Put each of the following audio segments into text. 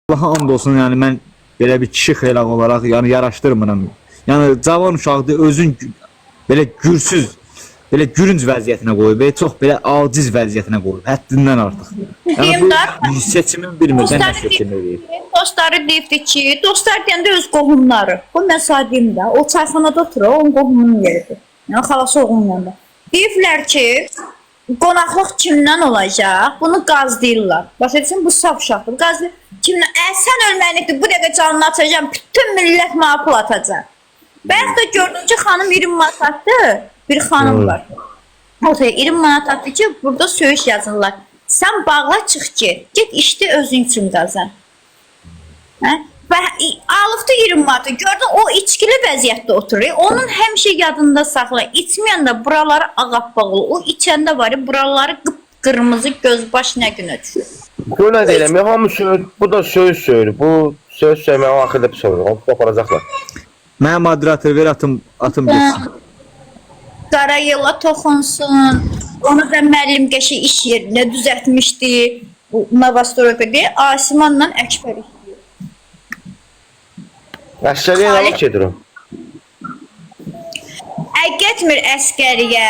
Allah'a and olsun, yəni mən belə bir kişi xeylaq olaraq yəni yaraşdırmıram. Yəni cavan uşaqdır, özün belə gürsüz, belə gürünc vəziyyətinə qoyub, çox belə aciz vəziyyətinə qoyub, həddindən artıq. Yəni bu seçimin bilmirsən nə seçilməyir. Dostları deyibdi ki, dostlar deyəndə öz qohumları. Bu mən sadiyim də, o çayxanada oturur, onun qohumunun yeridir. Yəni xalası oğlunun yanında. Deyiblər ki, qonaqlıq kimdən olacaq? Bunu qazlayırlar. Başa düşün, bu saf uşaqdır. Qazlayır. Kimdən? Sən ölməyinlikdir, bu dəqiqə canını açacaq, bütün millət mənə pul atacaq. Bəlkə də gördüm ki, xanım 20 manat atdı. Bir xanım var. Ortaya 20 manat atdı ki, burada söyüş yazırlar. Sən bağla çıx get. Get işdə özün üçün qazan. Hə? Və alıbdı 20 manatı. Gördün o içkili vəziyyətdə oturur. Onun həmişə yadında saxla. İçməyən də buraları ağappaq olur. O içəndə var ya, buraları qıpqırmızı gözbaş nə günə düşür. Bu nə deyiləm? Hamı söz, bu da söz söylür. Bu söz söyləməyə axırda bir soru. Onu qoparacaqlar. Mənə moderator ver, atım geçsin. Qara yola toxunsun. Onu da müəllim qəşi iş yerində düzəltmişdi. Navastropedə Asimanla Əkbər işləyir. Əşkəriyə nə vaxt gedir o? Getmir əskəriyə.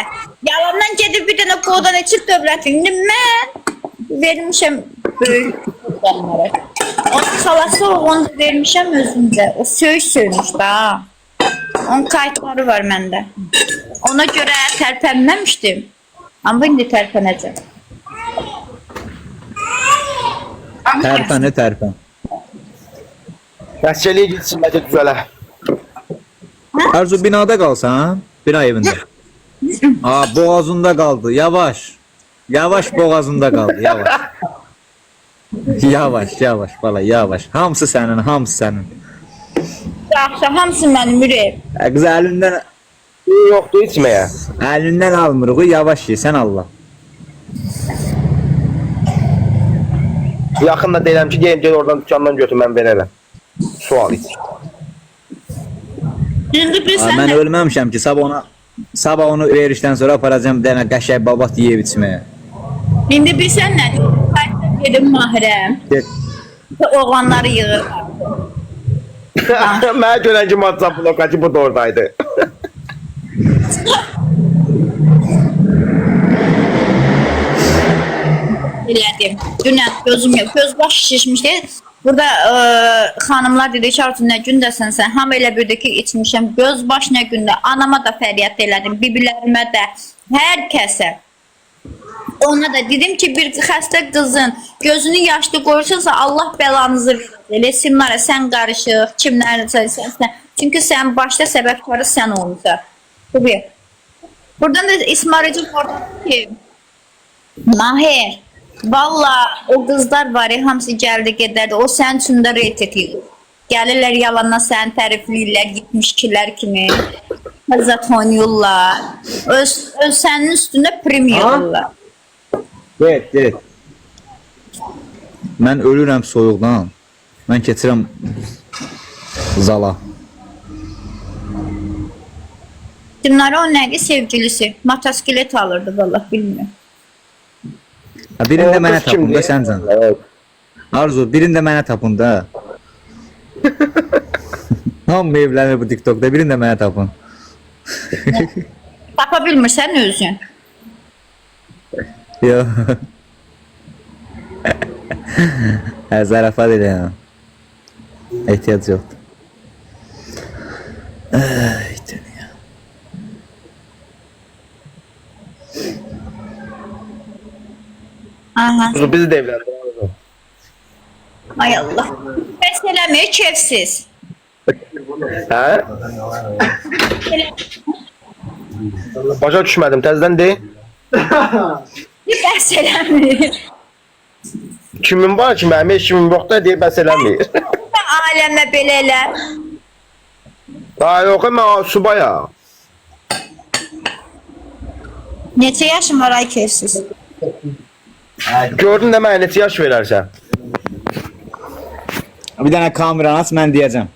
Yalandan gedib bir dənə qodan içib dövlətin. İndi mən vermişəm böyük qodamlara. Onun xalası oğlunu vermişəm özümdə. O söymüş da. Onun kayıtları var məndə. Ona görə tərpənməmişdim. Amma indi tərpənəcəm. Tərpən. Əşkəriyə gitsin, bəlkə düzələ. Arzu binada qalsan, bina evində. Boğazında qaldı, yavaş. Yavaş boğazında qaldı, yavaş. Yavaş bala, yavaş. Hamısı sənin. Yaxşı, hamısı mənim ürəyim. Qız əlindən Yoxdur içməyə. Əlindən almırıq, yavaş ye, sən Allah. Yaxında deyirəm ki, gel oradan dükkandan götür, mən verərəm. Sual iç. İndi bir sən Mən ölməmişəm ki, sabah onu verişdən sonra aparacam bir dənə qəşəng babat yeyib içməyə. İndi bir sən nə deyirəm? Gedim Mahirəm. Oğlanları yığır. Mənə görən ki, WhatsApp blokacı bu da oradaydı. Elədim. Dünən gözüm yox, göz baş şişmişdi. Burada xanımlar dedi ki, Arzu nə gündəsən sən? Hamı elə bildi ki, içmişəm. Göz baş nə gündə? Anama da fəryad elədim, bibilərimə də, hər kəsə. Ona da dedim ki, bir xəstə qızın gözünü yaşlı qoyursansa Allah bəlanızı verir. Elə simlara sən qarışıq, kimlərsə sən. Çünki sən başda səbəbkarı sən olmuşsan. Bu bir. Buradan da İsmarıcı orada ki, Mahir, valla o qızlar var ya, hamısı gəldi gedərdi. O sənin üçün də reyt edir. Gəlirlər yalanla səni tərifləyirlər, 72'lər kimi. Həzzət oynayırlar. Öz sənin üstündə prim yığırlar. Evet. Mən ölürəm soyuqdan. Mən keçirəm zala. Bunlara o nədir sevgilisi? Motosiklet alırdı valla, bilmiyorum. Birində mənə tapın da səncən. Arzu, birində mənə tapın da. Hamı evlənir bu TikTok'da, birində mənə tapın. Tapa bilmirsən özün. Yox. Zarafat edirəm. Ehtiyac yoxdur. Aha. Bizi də evləndir. Ay Allah. Bəs eləmir, kefsiz. Hə? Başa düşmədim, təzədən de. Bəs eləmir. Kimin var ki, mənim heç kimim yoxdur, deyir, bəs eləmir. Aləmə belə elə. Yox, mən subayam. Neçə yaşın var ay kefsiz? Gördün də mənə neçə yaş verərsən? Bir dənə kameranı aç, mən deyəcəm.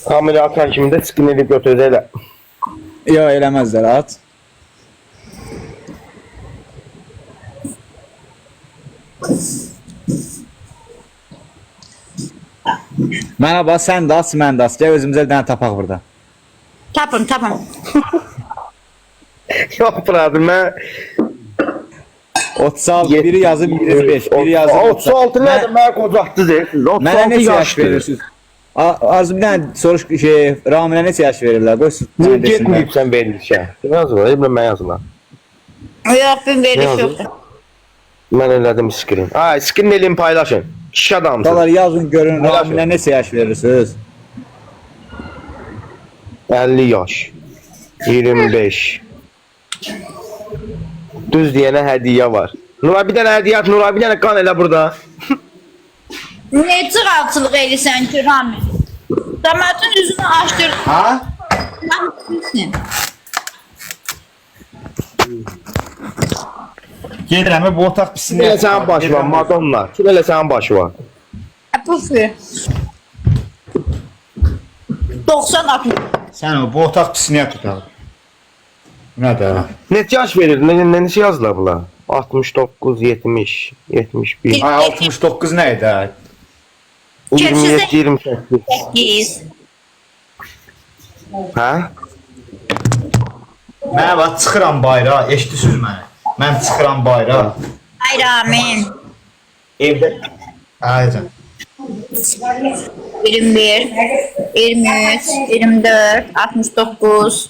Kamera atan kimi də çıxın edib götürəcək elə. Yox, eləməzlər, at. Merhaba, sen de as, mən də as. Gəl özümüzə bir dənə tapaq burada. Tapın, tapın. Yok problem ben 36, biri yazıb 25, biri yazıb 36 nedir? Ben kocaktı değilsiniz. Mənə 36 neçə yaş yaşlı. verirsiniz? Arzu bir dənə soruş Raminə neçə yaş verirlər? Qoy Niye getmeyip sen verilişe? Ne yazılar? İbrahim ben yazılar. Yok, ben veriş yazıyor? yoktu. Ben elədim screen. Ay screen elin paylaşın. Kişi adamsın. Dalar yazın görün Paylaşın. Raminə neçə yaş verirsiniz? 50 yaş. 25. Düz diyene hediye var. Nuray bir tane hediye at. Nuray bir tane kan elə burada. Ne çıkartılık eylesən ki, Rami? Samet'in yüzünü açtır. Ha? Sen Gedirəm bu otaq pisini. Kim elə sənin başı var? Madonna. Kim elə sənin başı var? Pufu. 90 60. Sən o bu otaq pisini tutaq. Nədir? Neçə yaş verir? Neçə yazdılar bunlar? 69, 70, 71, Ay 69 nə idi? 27, 28. 8. Hə? Mən bax çıxıram bayrağa, eşidirsiniz məni? Mən çıxıram bayrağa. Ay Rami. Evdə. Aycan. 21, 23, 24, 69.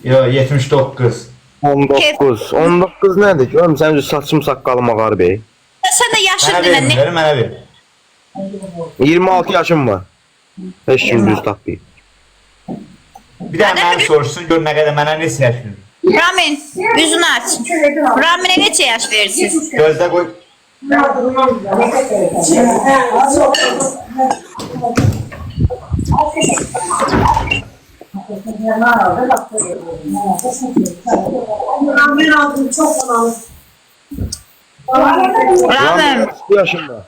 Yo 79. 19. 19 nədir? Görüm sən saçım saqqalım ağar bey. Sen de yaşın Mənə dinle. verin, mənə verin. 26 yaşım var. Heç kim düz tapmayıb. Bir də məni soruşsun, gör nə qədər mənə neçə yaş verir. Ramin, yüzünü aç. Ramin'e neçə yaş verirsiniz? Gözdə qoy. Ramin, Bir yaşım var.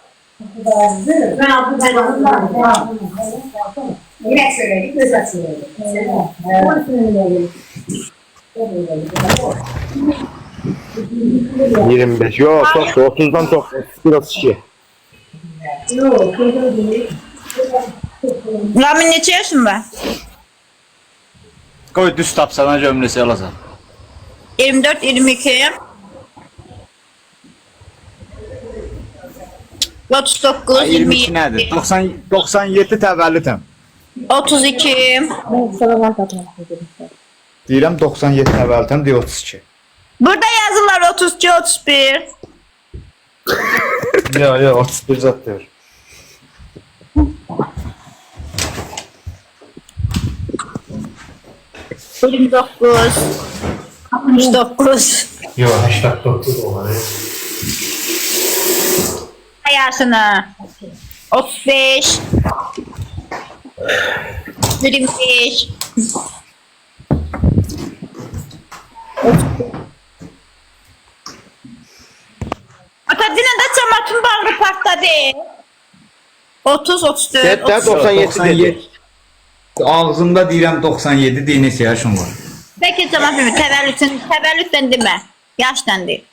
Yine söyledik, göz açıyoruz. Hı. 25. Yok çok 30'dan çok. 32. Ramin neçə yaşın var? Qoy düz tapsana gömləsi alacaq. 24, 22. 39, 22 27, nədir? 97 təvəllüdəm. 32. Deyirəm 97 təvəllüdəm, deyə 32. Burada yazırlar 32, 31. Yo 31 zat deyir. Yirmi dokuz, 69. Yo 89 olar. Yaşını. 35. 25. Atadina da çamatın bağrı partladı. 30, 34, Dədə 30. 97 dedi. Ağzımda deyirəm 97, deyə neçə yaşım var. Peki tamam şimdi təvəllüddən demə. Yaşdan deyil.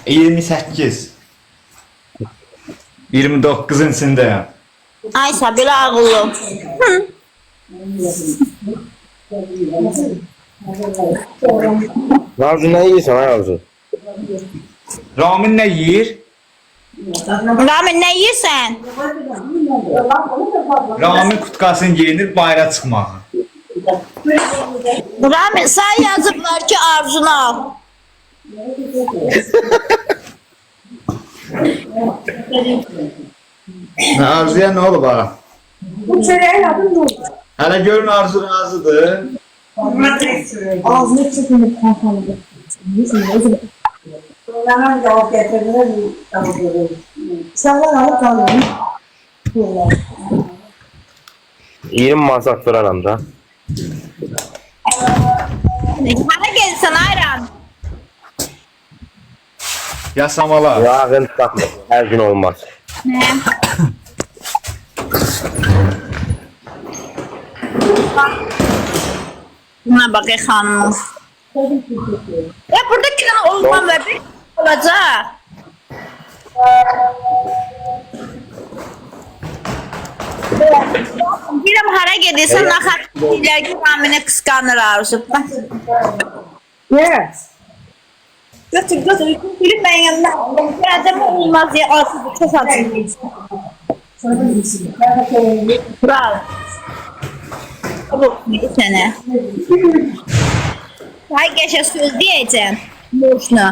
28. 29'un içindəyəm. Aysa belə ağıllı. Arzu nə yeyirsən ay Arzu? Ramin nə yeyir? Ramin nə yeyirsən? Ramin kutkasını giyinir bayra çıxmağa. Ramin sən yazıblar ki arzunu al. Arzuya nə olub ağa? Bu çöreğin adı ne oldu? Hələ görün Arzu razıdır. Ağzını çekilip kalkalıdır. Onların cevap getirdiler mi? Sağlar alıp kalıyor. 20 mansat vuraram da. Bana gelsin ayran. Yasamalar. Yağın takma. Her gün olmaz. Ne? Buna bak hanım. Ya burada bir tane olmam ve bir olacak. Biləm hara gedirsən, naxar deyirlər ki, Ramini qısqanır arzu. Yes. Götür, gülüm mən yanına. Gələcəm olmaz deyə artıq çox acı. Bravo. Kabul sənə. Hay geçə söz deyəcəm. Boşuna.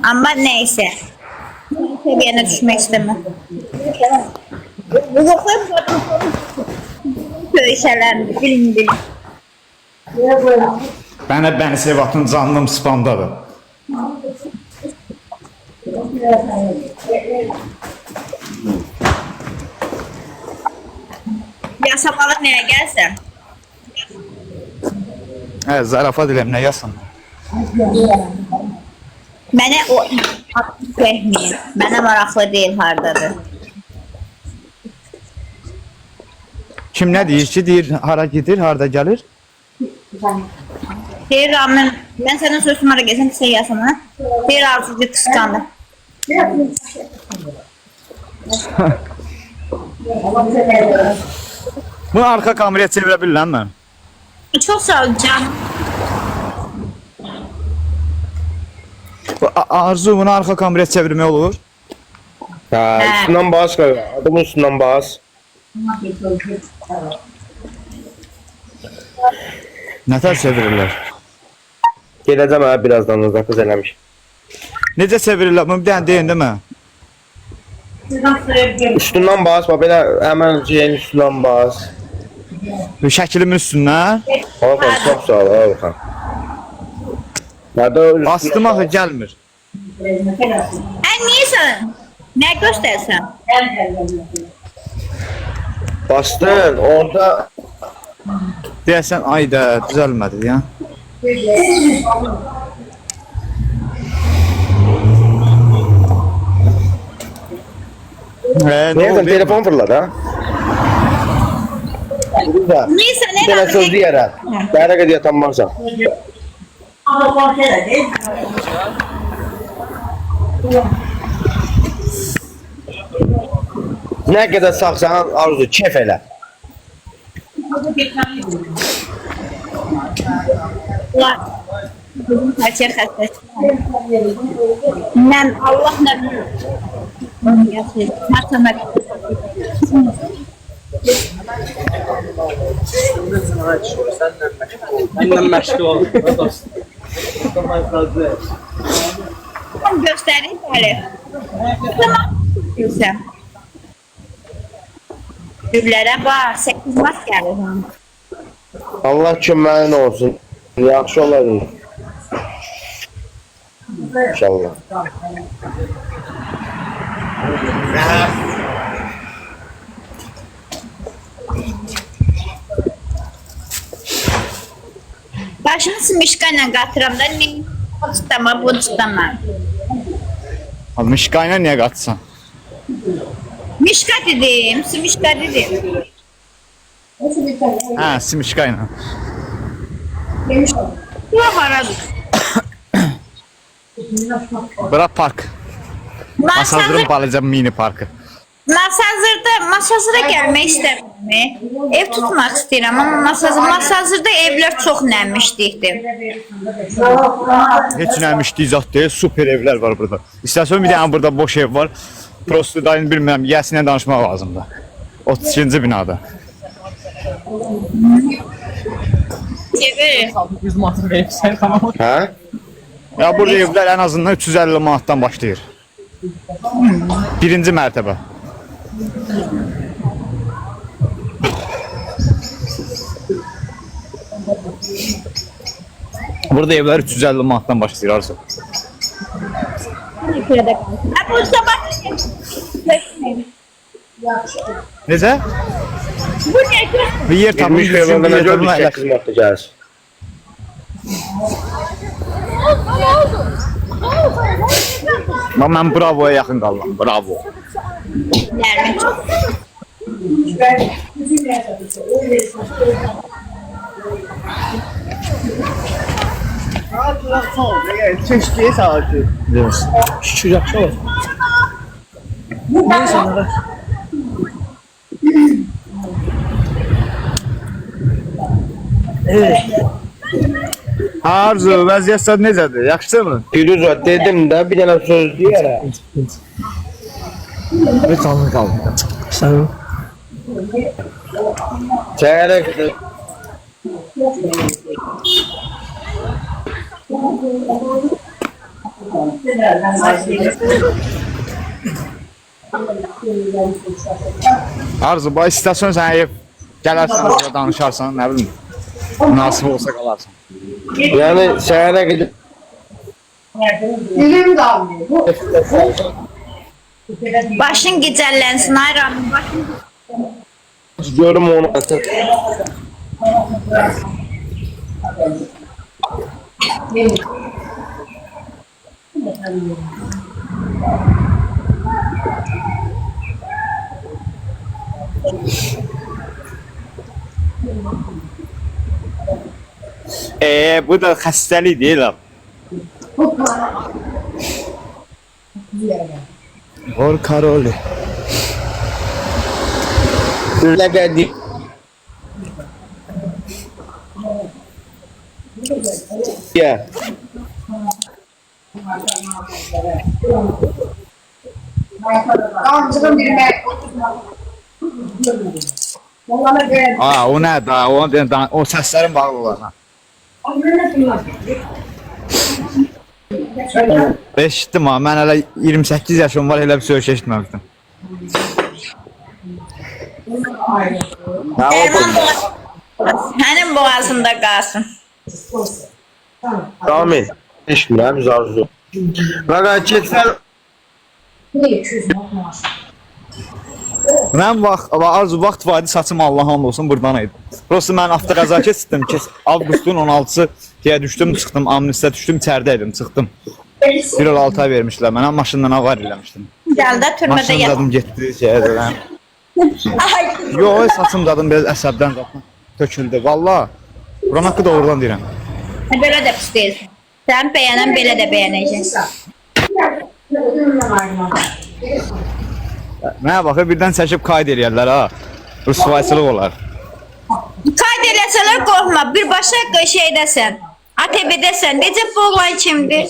Amma neyse. Seviyene düşmek istemem. Bu kadar söyüşələndi, bilin. Bəni Sevatın canlım spamdadır. Yasamalı nəyə gəlsən? Zarafat eləm, nə yazsın? Mənə o fəhmiyyə. Mənə maraqlı deyil hardadır. Kim nə deyir ki, deyir hara gedir, harda gəlir? Deyir Ramin, mən sənin sözüm hara gəlsəm ki, yasana. Deyir arzucu qısqandı. Bunu arka kameraya çevirə bilirəm mən. Çox sağ ol canım. Arzu bunu arka kameraya çevirmək olur. Ha, üstünden bas koy. Adamın üstünden bas. Nətər çevirirlər? Geleceğim ha birazdan da kız eləmiş. Necə çevirirlər? Bunu bir dənə deyin değil mi? Üstünden bas, bak belə hemen şeyin üstünden bas. Şəkilimin üstündən. Hakan çok sağ ol Hakan. Nerede o üstünden? Bastım axı gəlmir. Niyə sən? Nə göstərsən? Bastın orada. Deyəsən ayda düzəlmədi ya. Ne Nereden oldu? telefon fırladı ha? Burada. Neyse Bir tane söz diyerek. Daire gidiyor tam varsa. Ne kadar saksan arzu çef elə. Parça xəstə. Mən Allah nə bilir. Matematik. Benden məşğul ol. Göstəreyim bəli. Tamam. Görsən. Güllərə bax, 8 mart gəlir. Allah köməyin olsun. Yaxşı olar. İnşallah. Başını simişka ilə qatıram da, ne tutama, bu tutama. Mişkayla niyə qaçsan? Mişka dedim, simişka dedim. Hə, simişkayla. Yox, haradır. Bura park. Masazırın balaca mini parkı. Masazıra gəlmək istəmirəm. Ev tutmaq istəyirəm, amma Masazırda evlər çox nəmişlikdir. Heç nəmişlik zat deyil, super evlər var burada. İstəsən bir dənə burada boş ev var. Prosto dayını bilmirəm, yəsinə danışmaq lazımdır. 32-ci binada. Çevir. 100 manat verirsən, tamam. Hə? Ya burada evlər ən azından 350 manatdan başlayır. Birinci mərtəbə. Burada evlər 350 manatdan başlayır arzu. Bu sabah Necə? bu ne? Bir yer tapın, 20 düzgün bir liradan yer tapın. 8 martda gəlir. Mən bravoya yaxın qaldım, bravo. Nermin çok. Keşke saati. Şükür yaxşı olur. Neyse onlara. Evet. Arzu, vəziyyət necədir? Yaxşımı? Firuzə dedim də bir dənə söz deyərəm. Bir tanrı qaldı. Sağ ol. Çəyərək Arzu, bax istasyon sənə ev gələrsən, orada danışarsan, nə bilim. Münasib olsa qalarsan. yəni çəyərək Dilim qalmıyor. Bu. Başın gicəllənsin ay Ramin. Başın görüm onu. Bu da xəstəlik deyil ha. Or Karoli. Ləqədi. Ya. Amcığım bilmək. Onlara göre. Aa, o nə da? O səslərin bağlı olan ha. Eşitdim ha, mən hələ 28 yaşım var, elə bir söz eşitməmişdim. Dərman sənin boğazında qalsın. Amin. Eşmirəm Zarzu. Qaqa keçsən Ne 200 maaş. Mən Arzu vaxt vadi saçım Allah hamd olsun buradan idi. Prosta mən avtoqəza keçdim ki, avqustun 16-sı deyə düşdüm, çıxdım, amnistə düşdüm, içəridə idim, çıxdım. 1 il 6 ay vermişlər mənə, maşından avar eləmişdim. Gəldə türmədə Maşın yat. dadım getdi, şeyə Ay, Yox, saçım dadım biraz əsəbdən zaten töküldü. Valla, buran haqqı doğrudan deyirəm. belə də pis deyilsin. Sən bəyənən belə də bəyənəcəksən. Mənə baxır, birdən çəkib qayd eləyərlər ha. Rüsvaysılıq olar. Qayd eləsələr qorxma, birbaşa şeydəsən. ATV-dəsən. Necə bu oğlan kimdir?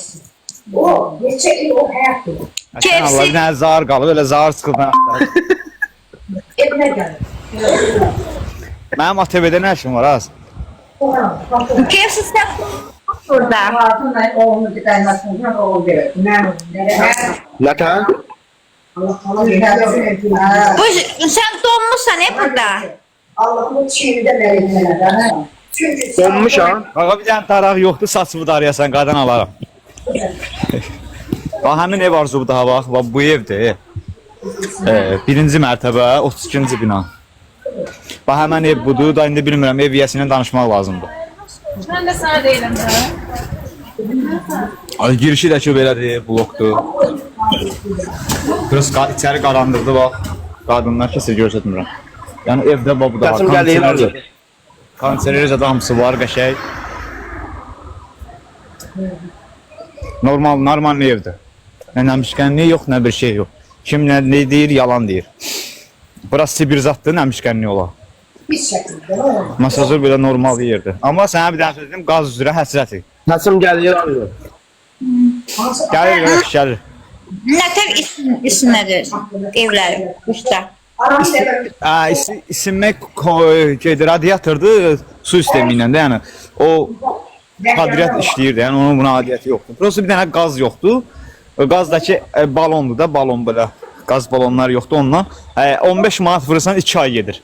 O, geçecek o hayat değil. Sən Allah, bir dənə zar qalıb, elə zar çıxıldan axtarır. Evine gel. Mənim ATV-də nə işim var az? KFC sən burada. Altında oğlunu bir tane nasıl oğul gerek. nətən? Allah versin. Bu sən donmusan burada. Allah'ın çiğinde meleklerine. Çünkü Donmuşam. Qaqa bir dənə taraq yoxdur, saçımı darayasan, qadan alaram. Bax, həmin ev Arzu daha bax, bu evdir. Birinci mərtəbə, 32-ci bina. Bax, həmən ev budur, da indi bilmirəm, ev yiyəsindən danışmaq lazımdır. Mən də sənə deyirəm də. Ay, girişi də ki, belədir, blokdur. Biraz içəri qaranlıqdır, bax. Qadınlar kesin görsətmirəm. Yəni, evdə bax, bu da Qəsim gəlir. Konserveriz adamsı var, qəşək. Normal evdir. Nə nəmişkənliyi yox, nə bir şey yox. Kim nə deyir, yalan deyir. Burası Sibir zatdır, nəmişkənliyi olar. biz şekilde oğlum. Masajır belə normal bir yerdir. Amma sənə bir dənə söz deyim, qaz üzrə həsrəti. Səsim gəlir Arzu. Gəlir, gəlir. Nətər isim nədir? Evləri, üstə. Aram sever. İsinmək radiatordur, su sistemi ilə də, yəni o qadriyyat işləyir də, yəni onun buna adiyyəti yoxdur. Prosta bir dənə qaz yoxdur. Qazdakı balondur da, balon belə. Qaz balonlar yoxdur ondan. 15 manat vurursan 2 ay gedir.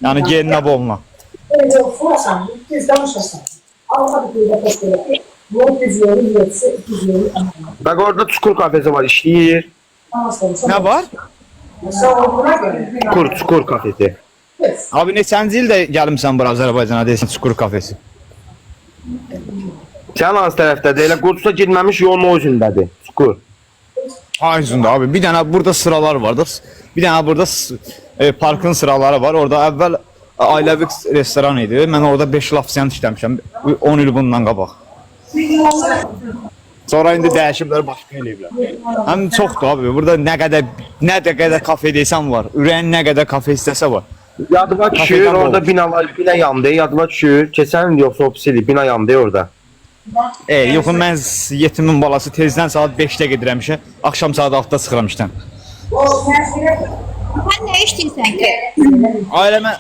Yəni gelinə boluna. Önce okursan, 200 danışırsan. Allah'a bir de bekle. Bu 100 yolu yetse 200 yolu anlamam. Bak orada Çukur kafesi var, işləyir. Ama sonuçta. Nə var? Mesela olduğuna göre. Çukur kafesi. Abi neçənci ildə gəlmişsən bura Azərbaycana deyirsən Çukur kafesi? Sən hansı tərəfdədir? Elə Qurtusa girməmiş yolun o üzündədir. Çukur. Ayzunda abi. Bir dənə burada sıralar var da. Bir dənə burada parkın sıraları var. Orada əvvəl ailəvi restoran idi. Mən orada 5 il ofisiant işləmişəm. 10 il bundan qabaq. Sonra indi dəyişiblər, başqa eləyiblər. Həm çoxdur abi. Burada nə qədər kafe desən var. Ürəyin nə qədər kafe istəsə var. Yadıma düşür, Kafeden orada olur. binalar, bina yandı. Yadıma düşür. Keçən il yoxsa o pis idi, bina yandı orada. Yox, mən yetimin balası tezdən saat 5-də gedirəm işə. Axşam saat 6-da çıxıram işdən. Sən nə işləyirsən ki? Ailəmə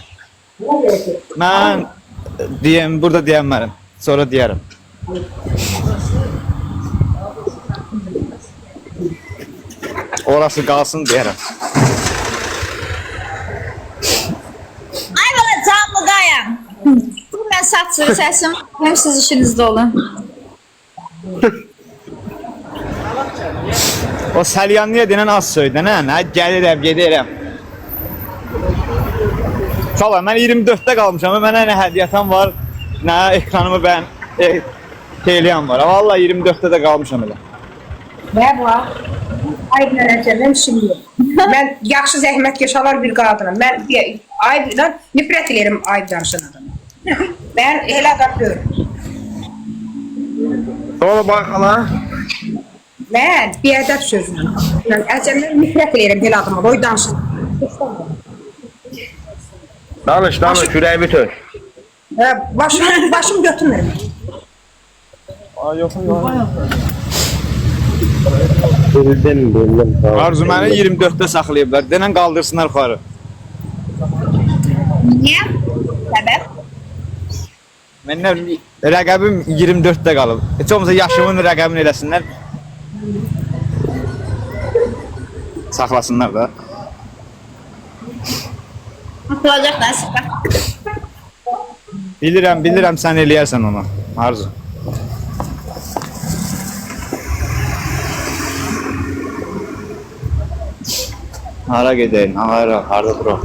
mən deyəm, burada deyəmərəm. Sonra deyərəm. Orası qalsın deyərəm. Ay bana canlıdayım. Bu mən saçları səsim. Hem siz işinizdə olun. O Səlyanlıya denən az söydən, hə? Gəlirəm, gedirəm. Çala, mən 24-də qalmışam, mənə nə hədiyyətam var, nə ekranımı mən eləyən var. Vallahi 24-də də qalmışam elə. Ne var? Ayıp nərəcəməm şimdi. Ben yaxşı zəhmətkeşalar bir qadınım. Ben ayıpdan nifrət ederim ayıp danışan adamı. Ben elə qapıyorum. Sonra bax hala. Ben biədəb sözünü. Ben əcəmdən nifrət ederim belə adama. Oy danışın. Danış, ürəyimi tör. Başım götürmür. Bildim. Arzu məni 24-də saxlayıblar, denən qaldırsınlar yuxarı. Niyə? Səbəb? Mən nə bilim, rəqəbim 24-də qalıb. Heç olmasa yaşımın rəqəbini eləsinlər. Saxlasınlar da. Atılacaq da sıfır. Bilirəm sən eləyərsən onu, Arzu. Hara gedəyin, harada duraq.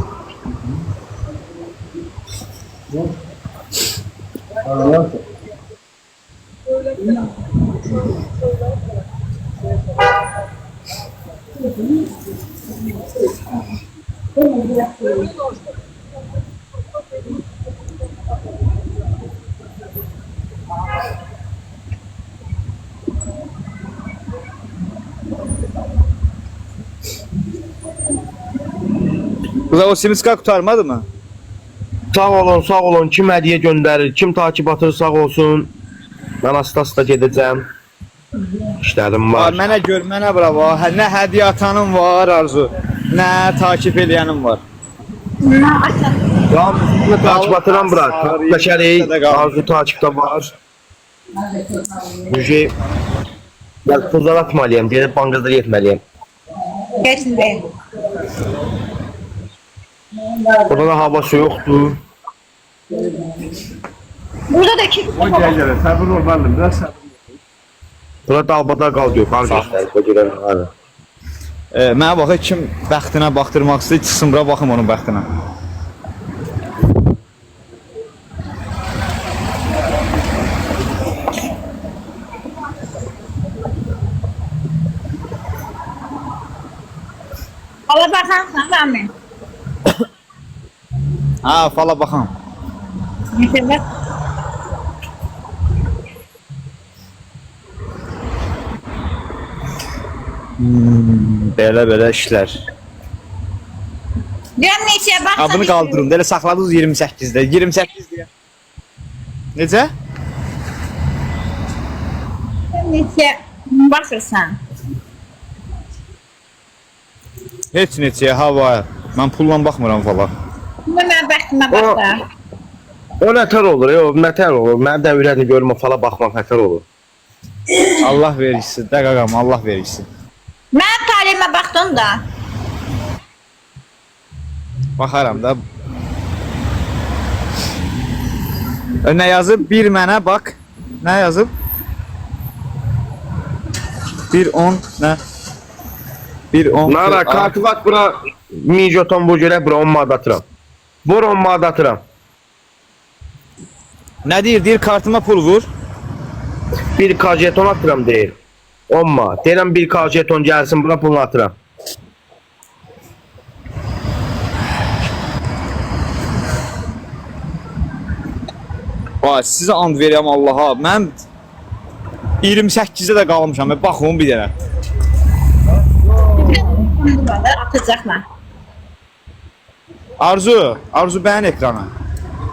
Kıza o simiska kurtarmadı mı? Sağ olun. Kim hədiyyə göndərir, kim takibatır sağ olsun. Mən asta gedəcəm. İşlərim var. Mənə gör, mənə bravo. Nə hədiyyə atanım var Arzu, nə takip eləyənim var. Ya, takip atıram bura. Təşəkkür Arzu takipdə var. Müjde. Gəl pullar atmalıyam, gedib bankada yetməliyəm. Geçin be. Burada da hava soyuqdur. Burada da ki Səbir olmalıdır, biraz səbir. Burada dalbada qal diyor, qar göstərir, o görən qar. Mənə baxı kim bəxtinə baxdırmaq istəyir, çıxsın bura baxım onun bəxtinə. ala baxarsan Rami. Ha, fala baxam. Mesela Belə işlər. diyorum neçəyə Ha, baxsan. bunu qaldırın, elə saxladınız 28-də. 28 deyə. Necə? Neçəyə baxırsan. Heç neçəyə, hava. Mən pulla baxmıram fala. Mən bəxtimə baxıram. O nətər olur, nətər olur. Mənim də ürəyini görmə fala baxmaq nətər olur. Allah vericisi, dəqiqəm, Allah vericisi. Mən talihimə baxdım da. Baxaram da. Nə yazıb? Bir mənə bax. Nə yazıb? 1.10 nə? 1.10. Nara, kartı bak bura. Mijoton bu görə bura 10 manat atıram. Vur 10 manat atıram. Nə deyir? Deyir kartıma pul vur. Bir kajeton atıram deyir. 10 manat. Deyirəm bir kajeton gəlsin bura pulunu atıram. Vay, sizə and verirəm Allaha. Mən 28-də də qalmışam. Baxın bir dənə. Atacaqlar. Arzu bəyin ekranı.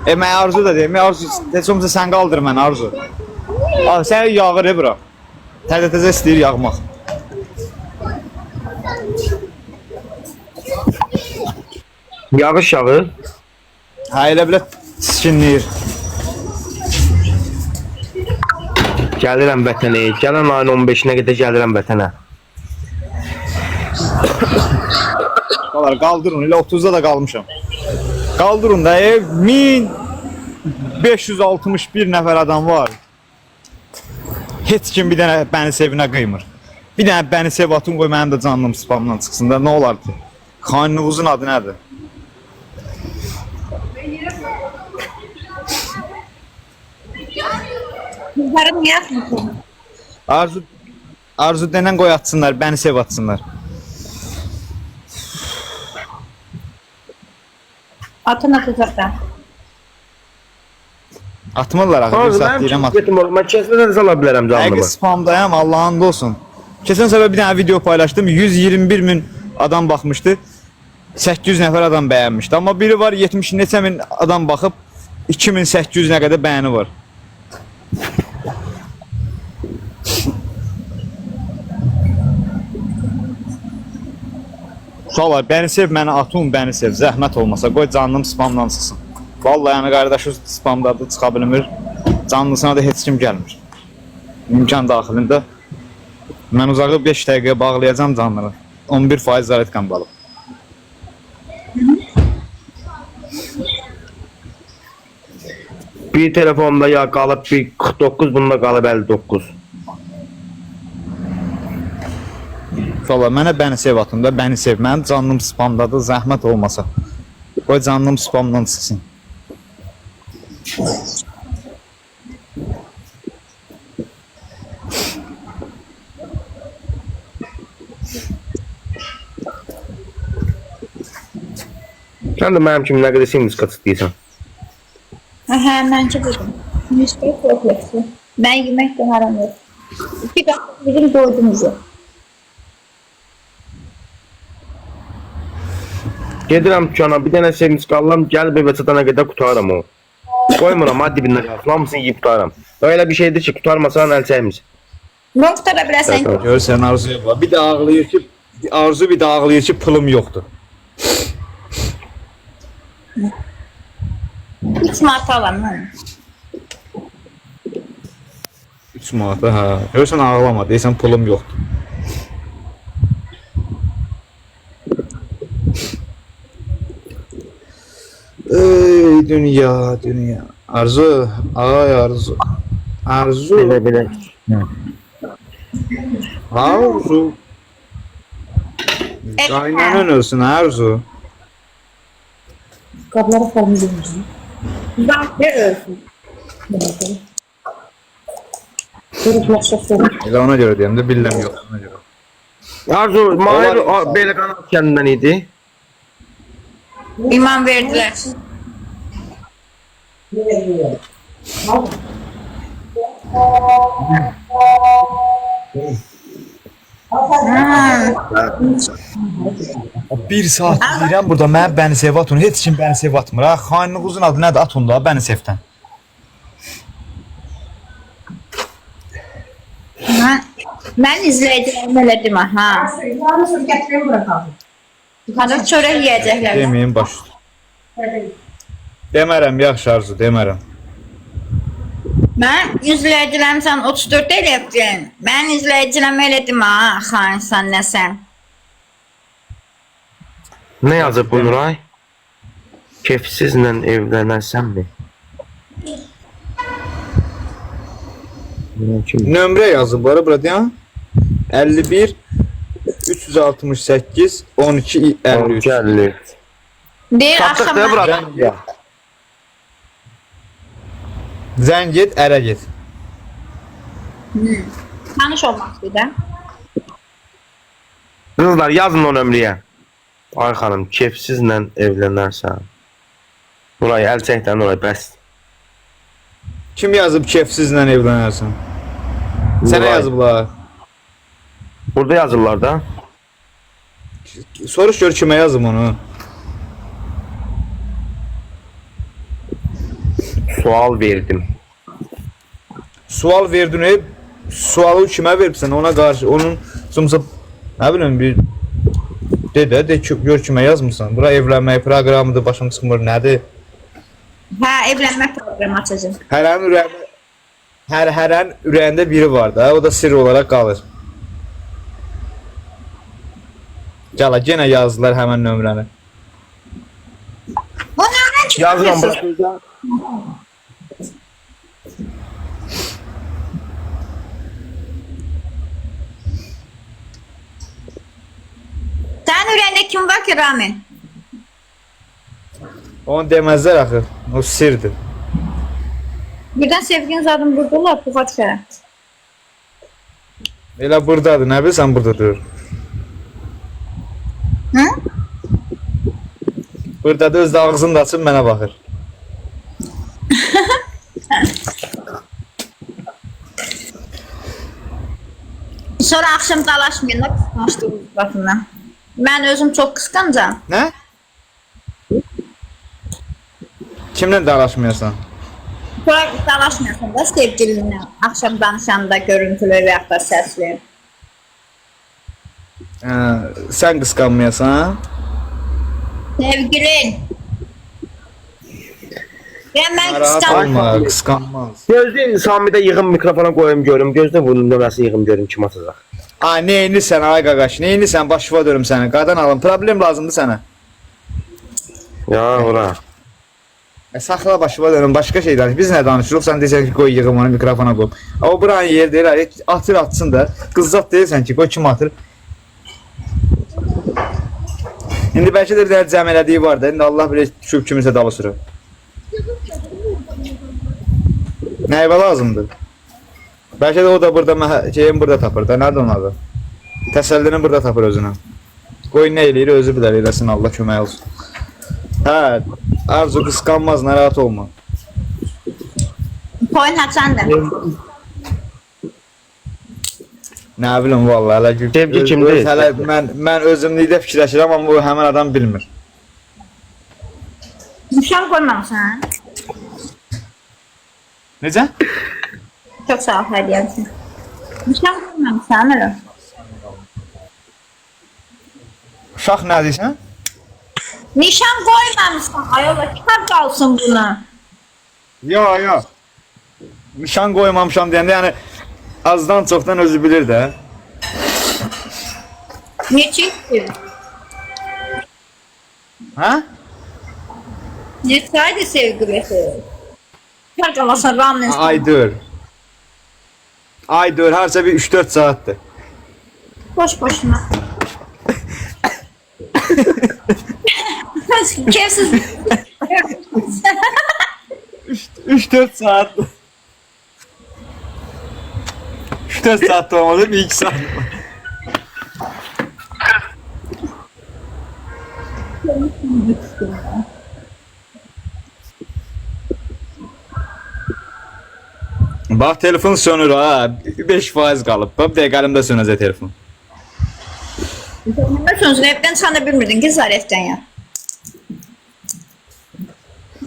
Mən Arzu da deyim, Arzu, heç olmasa sən qaldır mən Arzu. Sən yağır bura. Təzə istəyir yağmaq. Yağış yağır. Hə, elə bilə tiskinləyir. Gəlirəm vətənə. Gələn ayın 15-nə qədər gəlirəm vətənə. Qaldırın, elə 30-da da qalmışam. Qaldırın da, 1561 nəfər adam var. Heç kim bir dənə bəni sevinə qıymır. Bir dənə bəni sev atın qoy mənim də canım spamdan çıxsın da, nə olar ki? Xanlığınızın adı nədir? Bunları niyə atmıyorsun? Arzu denən qoy atsınlar, bəni sev atsınlar. Atın atacaqlar. Atmırlar axı, Arzu, bir saat mənim deyirəm üçün atmır. getim olur. Mən kəsmədən sala bilərəm Həqiqi canlımı. spamdayam, Allah'ın olsun. Keçən səfər bir dənə video paylaşdım, 121 min adam baxmışdı. 800 nəfər adam bəyənmişdi. Amma biri var 70 neçə min adam baxıb 2800 nə qədər bəyəni var. Uşaqlar, bəni sev, məni atun, bəni sev. Zəhmət olmasa, qoy canlım spamdan çıxsın. Vallahi yəni qardaşı spamdadır, çıxa bilmir. Canlısına da heç kim gəlmir. İmkan daxilində. Mən uzağı 5 dəqiqəyə bağlayacağım canlıları. 11% zaretkan balıb. Bir telefonda ya qalıb bir 49, bunda qalıb 59. Valla mənə bəni sev atın da, bəni sev. Mənim canlım spamdadır, zəhmət olmasa. Qoy canlım spamdan çıxsın. Sən də mənim kimi nə qədər simdiska çıxdıysan. Hə, məncə dedim. Nisbət kompleksi. Mən yemək də haram yox. 2 dəfə bizim doydumuzu. Gedirəm dükkana, bir dənə simdiska alıram, gəlib evə çatana qədər qutaram o. Qoymuram, hadi bindən qalsın, hamısını yiyib qutaram. Öyle bir şeydir ki, qutarmasan əl çəkmir. Nə qutara bilərsən? Görürsən Arzuya bax. Bir də ağlayır ki, Arzu bir də ağlayır ki, pulum yoxdur. 3 manat alam mən. 3 manata, hə. Görürsən ağlama, deyirsən pulum yoxdur. Ey dünya, dünya. Arzu, ay Arzu. Arzu. Belə. Arzu. Kaynanın ölsün Arzu. Qabları formu demişsin. Bak ne ölsün. Görüşmek istiyorum. Elə ona görə deyəm də billəm yox, ona görə. Arzu, Mahir belə qanat kendindən idi. İman verdilər. Bir saat deyirəm burada mən bəni sev atın, heç kim bəni sev atmır. Ha, xanlığınızın adı nədir? Atın da bəni sevdən. Mən izləyicilərim elədim ha. Yarın söz getireyim bırakalım. Hadi çörək yeyəcəklər. Deməyin baş. Demərəm, yaxşı Arzu, demərəm. Mən izləyicilərim sən 34 eləyibdin. Mən izləyicilərim elədim ha. Xansan nəsən? Ne yazıb bu Nuray? Kefsizlə evlənərsənmi? Nömrə yazıb bura deyəm. 51 368 12 53. Gəlli. Deyir Satdıq axşam da bura. Zəng get, ərə get. tanış olmaq istəyirəm. Kızlar yazın o nömrəyə. Ay xanım, kefsizlə evlənərsən. Nuray, əl çəkdən Nuray, bəs. Kim yazıb kefsizlə evlənərsən? Sənə Nuray. yazıblar. Burada yazırlar da. Soruş gör kimə yazım onu. Sual verdim. Sual verdin, sualı kimə veribsən, ona qarşı, onun sumsa, nə bilim, bir de ki, gör kimə yazmırsan. Bura evlənmək proqramıdır, başım çıxmır, nədir? Hə, evlənmə proqramı açacağım. Hərənin ürəyində biri var da, o da sirr olaraq qalır. Gələ, yenə yazdılar həmən nömrəni. Bu nömrəni kim Yazıram yazır? burada. Sənin ürəyində kim var ki, Ramin? Onu deməzlər axı, o sirdir. Birdən sevginiz adım buradalar, Fuat Şərəf. Elə buradadır, nə bilsən buradadır. Hı? Buradadır, öz də ağzını da açıb mənə baxır. Sonra axşam dalaşmayın da qısqanclığınız baxımdan. Mən özüm çox qısqancam. Nə? Kimlə dalaşmıyorsan? Sonra dalaşmıyorsun da sevgilinlə. Axşam danışanda görüntülü və yaxud da səsli. Sən qısqanmayasan? Sevgilin. Ya mən Narahat qısqancam. olma, qısqanmaz. Gözde Sami'de yığım mikrofona koyayım görüm. Gözde bunun nömrəsi yığım görüm kim atacaq. Ay, neyinlisən ay qaqaş, neyinlisən, başıva dörüm səni, qadan alım, problem lazımdır sənə. Ya ora. Saxla başıva dörüm, başqa şey danış, biz nə danışırıq, sən deyirsən ki, qoy yığım onu mikrofona qoy. O buranın yer deyil, atır atsın da, qızzat deyirsən ki, qoy kim atır. İndi bəlkə də bir dənə cəm elədiyi var da, indi Allah bilir düşüb kimisə dava sürür. Nəyvə lazımdır? Bəlkə də o da burada, şeyin burada tapır da, nədir onun adı? Təsəllini burada tapır özünə. Qoy nə eləyir, özü bilər, eləsin, Allah kömək olsun. Hə, Arzu qısqanmaz, narahat olma. Toyun həçəndir. Nə bilim, valla, hələ ki... Sevgi kimdir? Hələ mən özümlükdə fikirləşirəm, amma bu həmən adam bilmir. Nişan qoymamısan. Necə? Çox sağ ol, hədiyyən üçün. Nişan qoymamısan, elə? Uşaq nə deyirsən? Nişan qoymamısan. Ay Allah, kitab qalsın buna. Yo. Nişan qoymamışam deyəndə, yəni azdan çoxdan özü bilir də. Neçə istəyir? Hə? Neçə aydır sevgilisi? Kitab qalasın, Ramin. Aydır, harca bir 3-4 saatdir. Boş-boşuna. Kevsiz. 3-4 saatdir. 3-4 saat da olmadı, bir 2 saat. Bax, telefon sönür ha, 5% qalıb. Bax, bir dəqiqə əlimdə sönəcək telefon. Sözünü evdən çıxanda bilmirdin ki, zarətdən ya.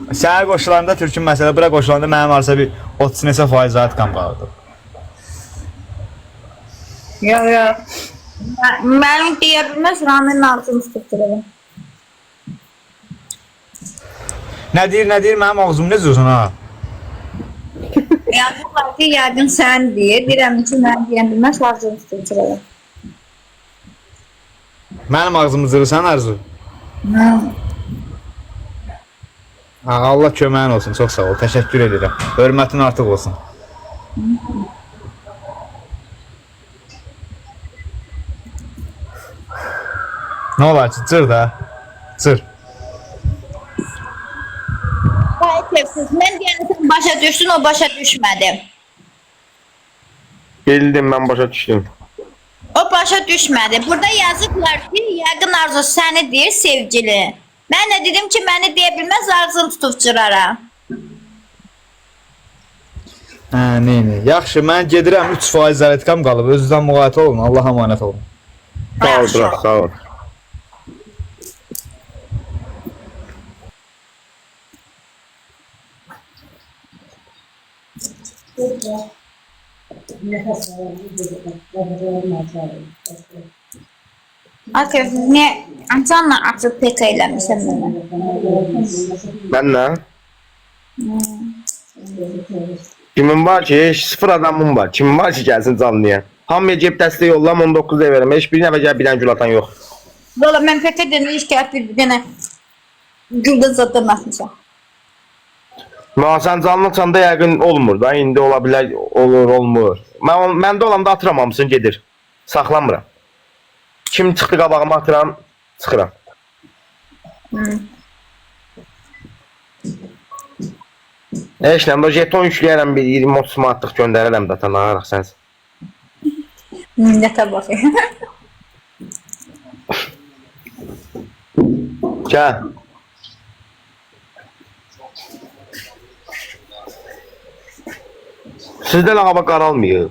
Səhər qoşulanda Türkün məsələ, bura qoşulanda mənim arsa bir 30 neçə faiz zatkam qaldı. Yox. Mənim deyə bilməz, Ramin ağzını tutduruyor. Nə deyir, mənim ağzım necə uzun ha? Yazırlar ki, yəqin sən deyir, deyirəm ki, mən deyən bilməz, ağzını tutduruyor. Mənim ağzımı zırırsan Arzu? Ha, Allah köməyin olsun, çox sağ ol, təşəkkür edirəm. Hörmətin artıq olsun. Nə olar ki, cır da, cır. Kevsiz, mən deyəni sən başa düşdün, o başa düşmədi. Bildim ben başa düştüm. O başa düşmədi. Burada yazıblar ki, yəqin Arzu səni deyir sevgili. Mən də dedim ki, məni deyə bilməz, ağzını tutub cırara. Hə, nə? Yaxşı, mən gedirəm 3% zərətkam qalıb. Özünüzdən müğayət olun. Allah'a əmanət olun. Sağ ol, bırak, sağ ol. Akif, ne canla açıb pek eləmişəm mənə. Ben ne? Kimin var ki? 0 adamım var. Kimin var ki gelsin canlıya? Hamıya cep dəstəyi yollam 19 verim. Heç bir nəfə gəl bilən gül atan yox. Valla mən pek edəndə iş gəlib bir dənə güldə zaddan atmışam. Sən canlı çanda yəqin olmur da. İndi ola bilər, olur, olmur. Məndə olanda atıram hamısını gedir. Saxlamıram. Kim çıxdı qabağıma atıram, çıxıram. Eşləm, o jeton yükləyərəm bir 20-30 manatlıq göndərərəm də tanıyaraq sənsin. Minnətə baxayım. Gəl. Sizdə də hava qaralmıyor.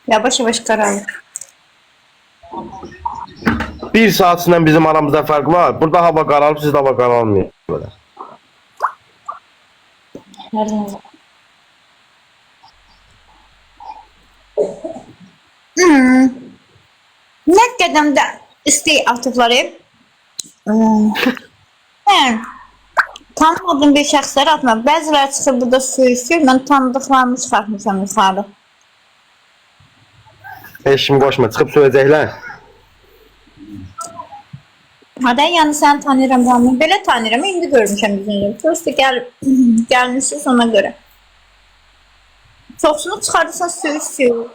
Yavaş-yavaş qaralır. Bir saatından bizim aramızda fərq var. Burada hava qaralıb, sizdə hava qaralmıyor. Böyle. Nə qədəmdə istəyi atıbları. Mən tanımadığım bir şəxsləri atmam. Bəziləri çıxır burada söyüşür. Mən tanıdıqlarımı çıxartmışam yuxarı. Heç kim qoşma, çıxıb söyləyəcəklər. Hadi yani sen tanıyorum ben. Böyle tanıyorum. İndi görmüşəm yüzünü. Prosto gelmişiz ona göre. Çoxsunu çıxardırsan söyüşür.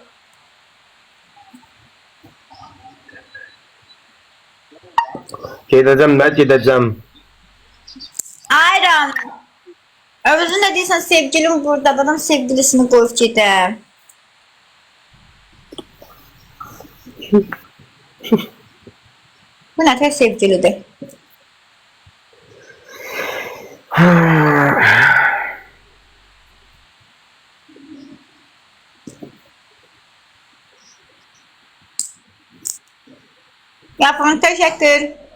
Gedəcəm də, gedəcəm. Ayran. Özün de deyirsən sevgilim burada. Adam sevgilisini qoyub gedə. Bu nə tək sevgilidir? Yapın, teşekkür.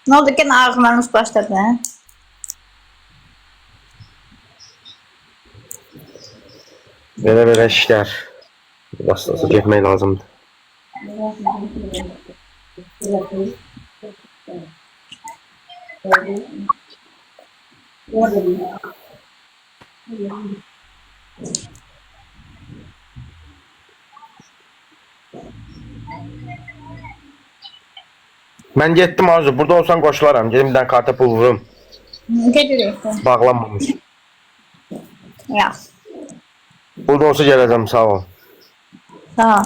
Ne oldu gene ağrılarınız başladı ha? Belə işlər. Başlasa getmək lazımdır. Mən getdim Arzu. Burada olsan qoşularam. Gedim bir dənə karta pul vururum. Geliyorsun. Bağlanmamış. Ya. Burada olsa gələcəm. Sağ ol. Sağ ol.